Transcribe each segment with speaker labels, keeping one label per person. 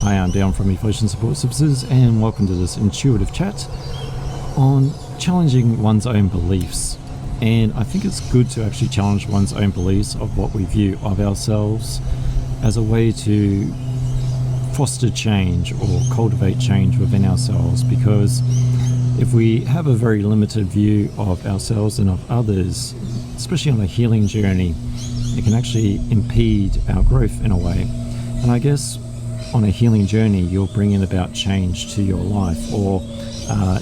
Speaker 1: Hi, I'm Dion from Eflowtion Support Services, and welcome to this intuitive chat on challenging one's own beliefs. And I think it's good to actually challenge one's own beliefs of what we view of ourselves as a way to foster change or cultivate change within ourselves, because if we have a very limited view of ourselves and of others, especially on a healing journey, it can actually impede our growth in a way. And I guess on a healing journey, you're bringing about change to your life, or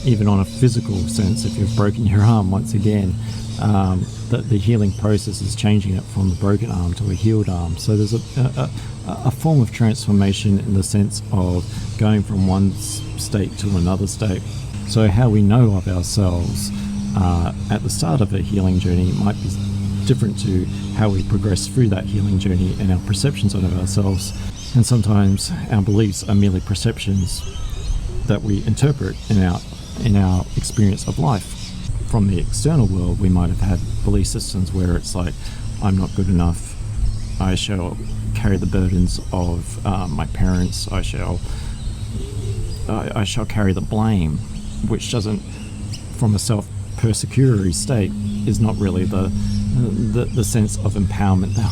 Speaker 1: even on a physical sense, if you've broken your arm once again, that the healing process is changing it from a broken arm to a healed arm. So there's a form of transformation in the sense of going from one state to another state. So how we know of ourselves at the start of a healing journey might be different to how we progress through that healing journey and our perceptions of ourselves. And sometimes our beliefs are merely perceptions that we interpret in our experience of life. From the external world, we might have had belief systems where it's like, I'm not good enough, I shall carry the burdens of my parents, I shall carry the blame, which doesn't, from a self-persecutory state, is not really the sense of empowerment that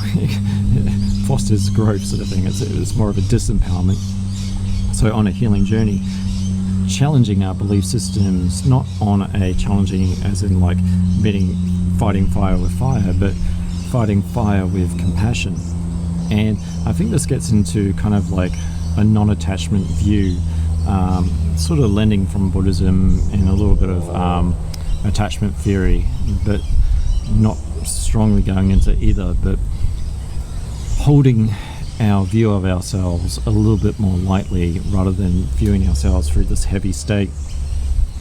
Speaker 1: fosters growth, sort of thing. It's more of a disempowerment. So on a healing journey, challenging our belief systems, not on a challenging as in like fighting fire with fire, but fighting fire with compassion. And I think this gets into kind of like a non-attachment view, sort of lending from Buddhism and a little bit of attachment theory, but not strongly going into either, but holding our view of ourselves a little bit more lightly rather than viewing ourselves through this heavy state.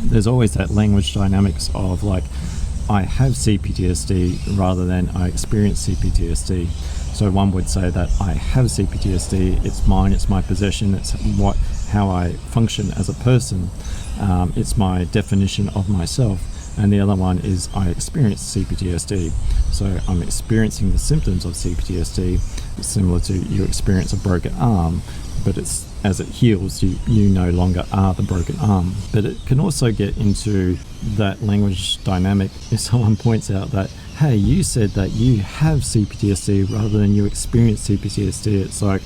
Speaker 1: There's always that language dynamics of like, I have CPTSD rather than I experience CPTSD. So one would say that I have CPTSD, it's mine, it's my possession, it's how I function as a person, it's my definition of myself. And the other one is I experience CPTSD. So I'm experiencing the symptoms of CPTSD, similar to you experience a broken arm, but it's as it heals, you no longer are the broken arm. But it can also get into that language dynamic if someone points out that, hey, you said that you have CPTSD rather than you experience CPTSD. It's like,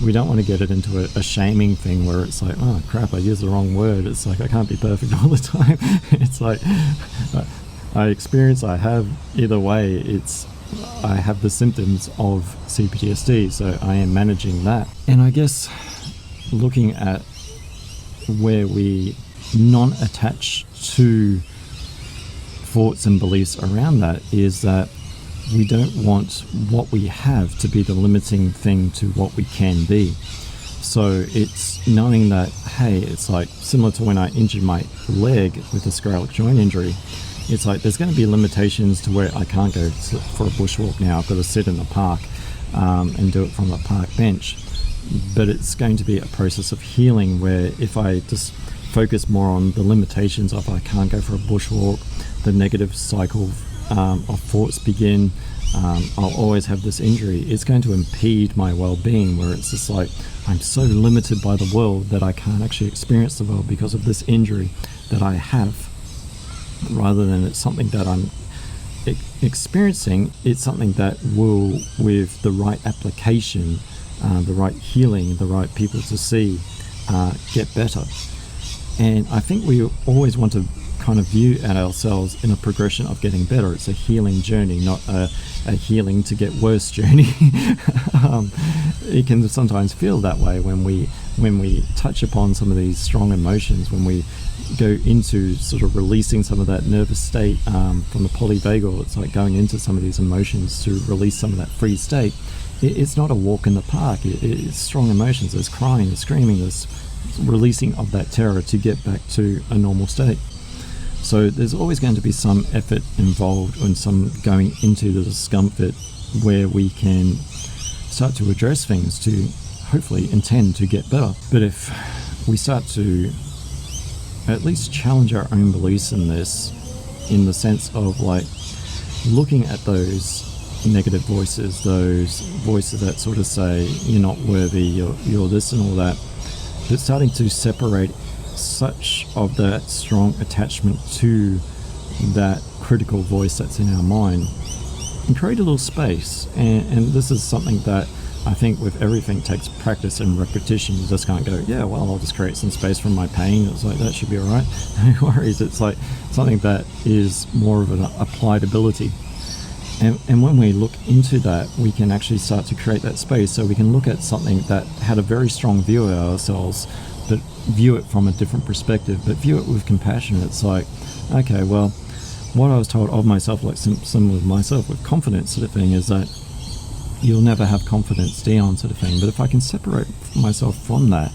Speaker 1: we don't want to get it into a shaming thing where it's like, oh crap, I used the wrong word. It's like, I can't be perfect all the time. It's like, I have, either way, I have the symptoms of CPTSD, so I am managing that. And I guess looking at where we non-attach to thoughts and beliefs around that is that we don't want what we have to be the limiting thing to what we can be. So it's knowing that, hey, it's like similar to when I injured my leg with a sacral joint injury. It's like there's going to be limitations to where I can't go for a bushwalk now. I've got to sit in the park and do it from the park bench. But it's going to be a process of healing where if I just focus more on the limitations of I can't go for a bushwalk, the negative cycle of thoughts begin, I'll always have this injury, it's going to impede my well-being, where it's just like I'm so limited by the world that I can't actually experience the world because of this injury that I have, rather than it's something that I'm experiencing. It's something that will, with the right application, the right healing, the right people to see, get better. And I think we always want to kind of view at ourselves in a progression of getting better. It's a healing journey, not a healing to get worse journey. It can sometimes feel that way when we touch upon some of these strong emotions, when we go into sort of releasing some of that nervous state from the polyvagal. It's like going into some of these emotions to release some of that free state. It's not a walk in the park. It's strong emotions. There's crying, there's screaming, there's releasing of that terror to get back to a normal state. So there's always going to be some effort involved and some going into the discomfort where we can start to address things to hopefully intend to get better. But if we start to at least challenge our own beliefs in this, in the sense of like looking at those negative voices, those voices that sort of say you're not worthy, you're this and all that, but starting to separate such of that strong attachment to that critical voice that's in our mind and create a little space. And this is something that I think with everything takes practice and repetition. You just can't go, yeah, well, I'll just create some space from my pain. It's like, that should be all right. No worries. It's like something that is more of an applied ability. And when we look into that, we can actually start to create that space. So we can look at something that had a very strong view of ourselves, but view it from a different perspective, but view it with compassion. It's like, okay, well, what I was told of myself, like similar with myself with confidence sort of thing, is that you'll never have confidence, Dion sort of thing. But if I can separate myself from that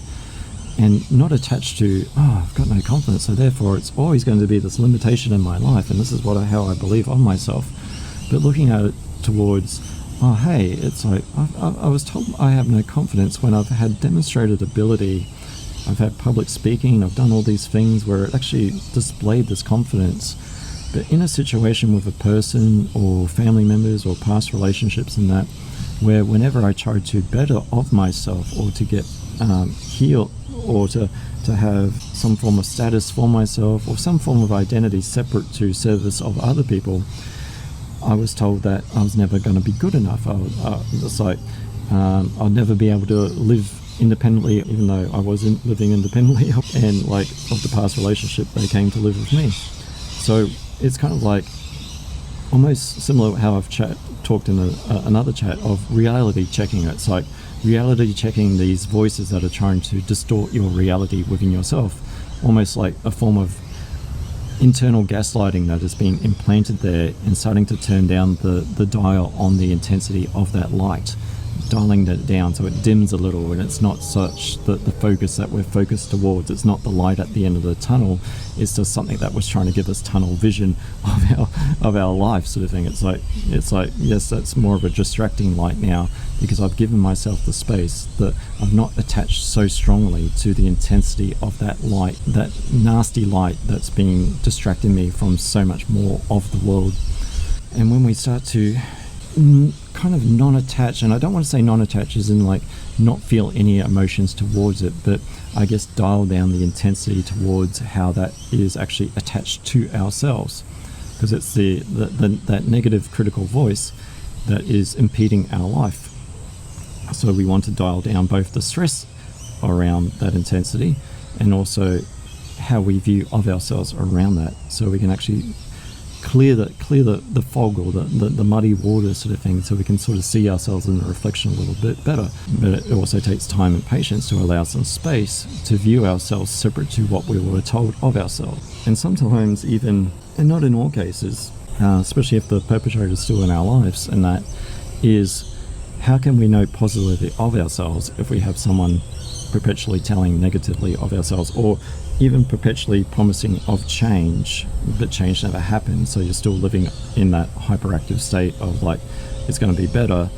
Speaker 1: and not attach to, oh, I've got no confidence, so therefore it's always going to be this limitation in my life, and this is how I believe of myself. But looking at it towards, oh, hey, it's like, I was told I have no confidence when I've had demonstrated ability. I've had public speaking, I've done all these things where it actually displayed this confidence. But in a situation with a person or family members or past relationships and that, where whenever I tried to better of myself or to get healed or to have some form of status for myself or some form of identity separate to service of other people, I was told that I was never going to be good enough. It's like I'll never be able to live independently, even though I wasn't living independently. And like of the past relationship, they came to live with me. So it's kind of like almost similar how I've talked in another chat of reality checking. It's like reality checking these voices that are trying to distort your reality within yourself, almost like a form of internal gaslighting that has been implanted there, and starting to turn down the dial on the intensity of that light, dialing that down so it dims a little, and it's not such the focus that we're focused towards. It's not the light at the end of the tunnel. It's just something that was trying to give us tunnel vision of our life sort of thing. It's like yes, that's more of a distracting light now, because I've given myself the space that I've not attached so strongly to the intensity of that light, that nasty light that's been distracting me from so much more of the world. And when we start to kind of non-attach, and I don't want to say non-attach as in like not feel any emotions towards it, but I guess dial down the intensity towards how that is actually attached to ourselves, because it's that negative critical voice that is impeding our life. So we want to dial down both the stress around that intensity and also how we view of ourselves around that, so we can actually clear the fog or the muddy water sort of thing, so we can sort of see ourselves in the reflection a little bit better. But it also takes time and patience to allow some space to view ourselves separate to what we were told of ourselves. And sometimes even, and not in all cases, especially if the perpetrator is still in our lives, and that is, how can we know positively of ourselves if we have someone perpetually telling negatively of ourselves, or even perpetually promising of change, but change never happens? So you're still living in that hyperactive state of like, it's going to be better,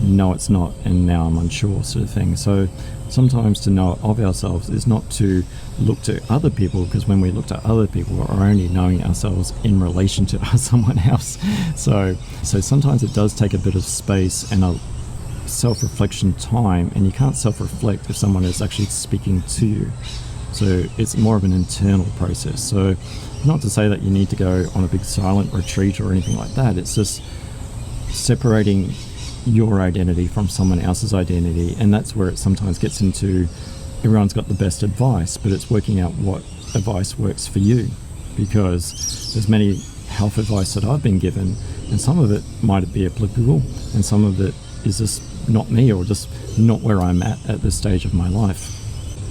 Speaker 1: no it's not, and now I'm unsure sort of thing. So sometimes to know of ourselves is not to look to other people, because when we look to other people, we're only knowing ourselves in relation to someone else. So sometimes it does take a bit of space and a self-reflection time, and you can't self-reflect if someone is actually speaking to you. So it's more of an internal process. So not to say that you need to go on a big silent retreat or anything like that. It's just separating your identity from someone else's identity. And that's where it sometimes gets into, everyone's got the best advice, but it's working out what advice works for you. Because there's many health advice that I've been given, and some of it might be applicable, and some of it is just not me, or just not where I'm at this stage of my life.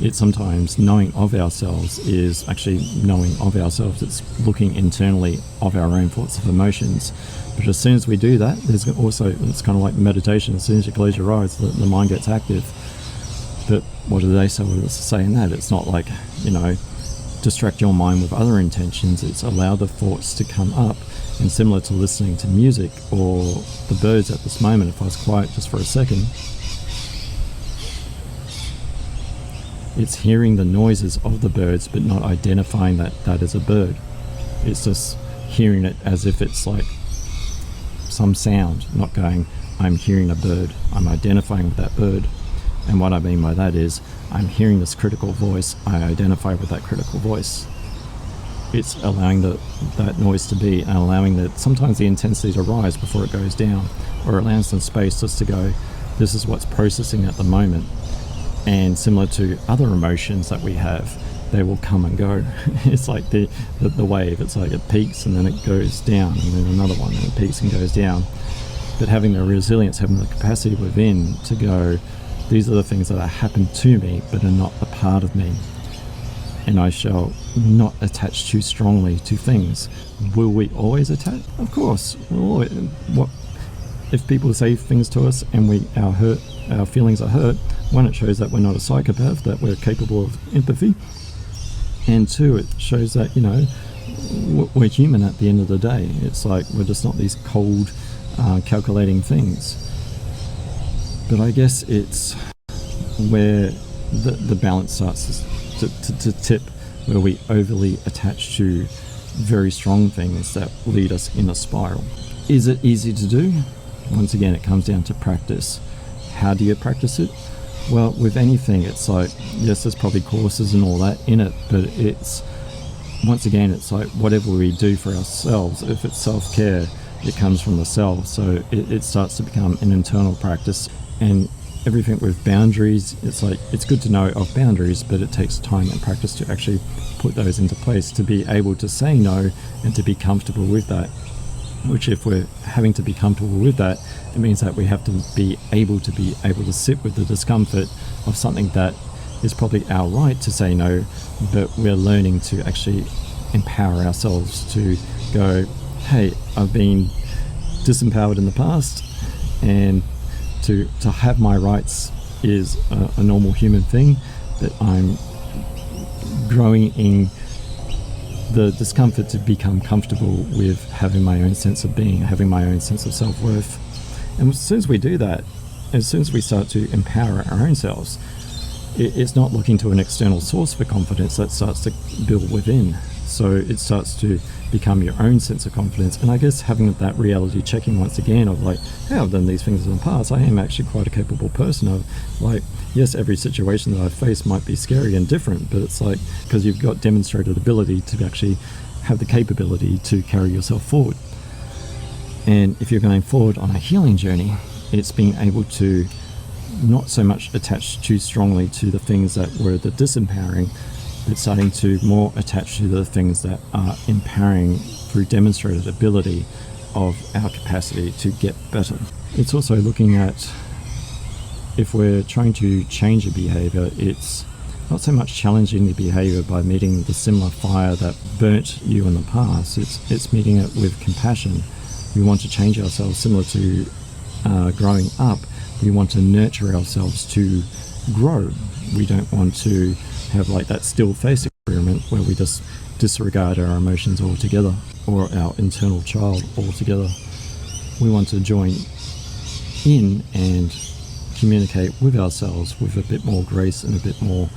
Speaker 1: It's sometimes knowing of ourselves is actually knowing of ourselves. It's looking internally of our own thoughts of emotions. But as soon as we do that, there's also, it's kind of like meditation. As soon as you close your eyes, the mind gets active. But what do they say? What's saying that? It's not like, distract your mind with other intentions. It's allow the thoughts to come up. And similar to listening to music or the birds at this moment, if I was quiet just for a second, it's hearing the noises of the birds, but not identifying that as a bird. It's just hearing it as if it's like some sound, not going, I'm hearing a bird. I'm identifying with that bird. And what I mean by that is, I'm hearing this critical voice, I identify with that critical voice. It's allowing that noise to be, and allowing that sometimes the intensity to rise before it goes down, or allowing some space just to go, this is what's processing at the moment. And similar to other emotions that we have, they will come and go. It's like the wave. It's like it peaks and then it goes down, and then another one, and it peaks and goes down. But having the resilience, having the capacity within to go, these are the things that are happened to me but are not a part of me, and I shall not attach too strongly to things. Will we always attach? Of course. What if people say things to us and our feelings are hurt? One, it shows that we're not a psychopath, that we're capable of empathy, and two, it shows that, you know, we're human at the end of the day. It's like we're just not these cold, calculating things. But I guess it's where the balance starts to tip, where we overly attach to very strong things that lead us in a spiral. Is it easy to do? Once again, it comes down to practice. How do you practice it? Well, with anything, it's like, yes, there's probably courses and all that in it, but it's, once again, it's like whatever we do for ourselves, if it's self-care, it comes from the self, so it starts to become an internal practice. And everything with boundaries, it's like, it's good to know of boundaries, but it takes time and practice to actually put those into place, to be able to say no and to be comfortable with that. Which, if we're having to be comfortable with that, it means that we have to be able to sit with the discomfort of something that is probably our right to say no, but we're learning to actually empower ourselves to go, hey, I've been disempowered in the past, and to have my rights is a normal human thing, that I'm growing in the discomfort to become comfortable with having my own sense of being, having my own sense of self-worth. And as soon as we do that, as soon as we start to empower our own selves, it's not looking to an external source for confidence, that starts to build within. So it starts to become your own sense of confidence. And I guess having that reality checking once again of like, hey, I've done these things in the past, I am actually quite a capable person. Of like, yes, every situation that I've faced might be scary and different, but it's like, because you've got demonstrated ability to actually have the capability to carry yourself forward. And if you're going forward on a healing journey, it's being able to not so much attach too strongly to the things that were the disempowering, but starting to more attach to the things that are empowering through demonstrated ability of our capacity to get better. It's also looking at, if we're trying to change a behavior, it's not so much challenging the behavior by meeting the similar fire that burnt you in the past. It's meeting it with compassion. We want to change ourselves, similar to growing up. We want to nurture ourselves to grow. We don't want to have like that still face experiment where we just disregard our emotions altogether, or our internal child altogether. We want to join in and communicate with ourselves with a bit more grace and a bit more,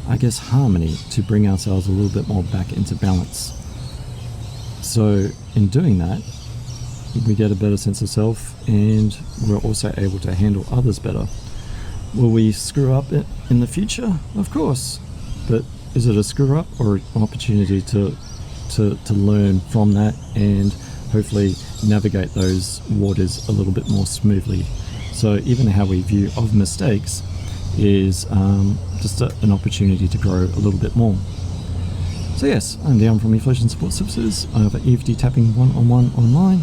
Speaker 1: I guess, harmony, to bring ourselves a little bit more back into balance. So in doing that, we get a better sense of self, and we're also able to handle others better. Will we screw up in the future? Of course. But is it a screw up or an opportunity to learn from that and hopefully navigate those waters a little bit more smoothly? So even how we view of mistakes is just an opportunity to grow a little bit more. So yes, I'm Dion from Eflowtion Support Services. I have an EFT Tapping one-on-one online.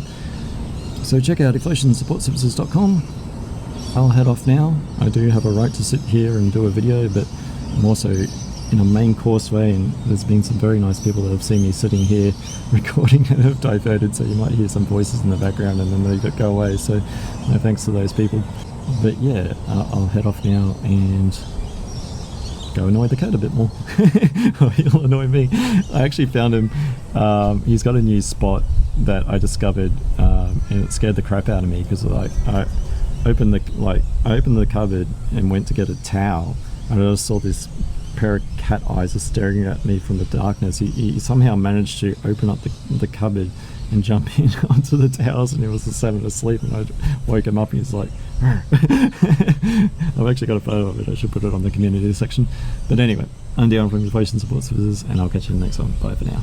Speaker 1: So check out eflowtionsupportservices.com. I'll head off now. I do have a right to sit here and do a video, but I'm also in a main courseway, and there's been some very nice people that have seen me sitting here recording and have diverted, so you might hear some voices in the background and then they go away, so no thanks to those people. But yeah, I'll head off now and go annoy the cat a bit more. Or he'll annoy me. I actually found him, he's got a new spot that I discovered, and it scared the crap out of me, because I opened the cupboard and went to get a towel, and I just saw this pair of cat eyes just staring at me from the darkness. He somehow managed to open up the cupboard and jump in onto the towels, and he was just sound asleep, and I woke him up and he's like I've actually got a photo of it. I should put it on the community section. But anyway, I'm Dion from Eflowtion Support Services, and I'll catch you in the next one. Bye for now.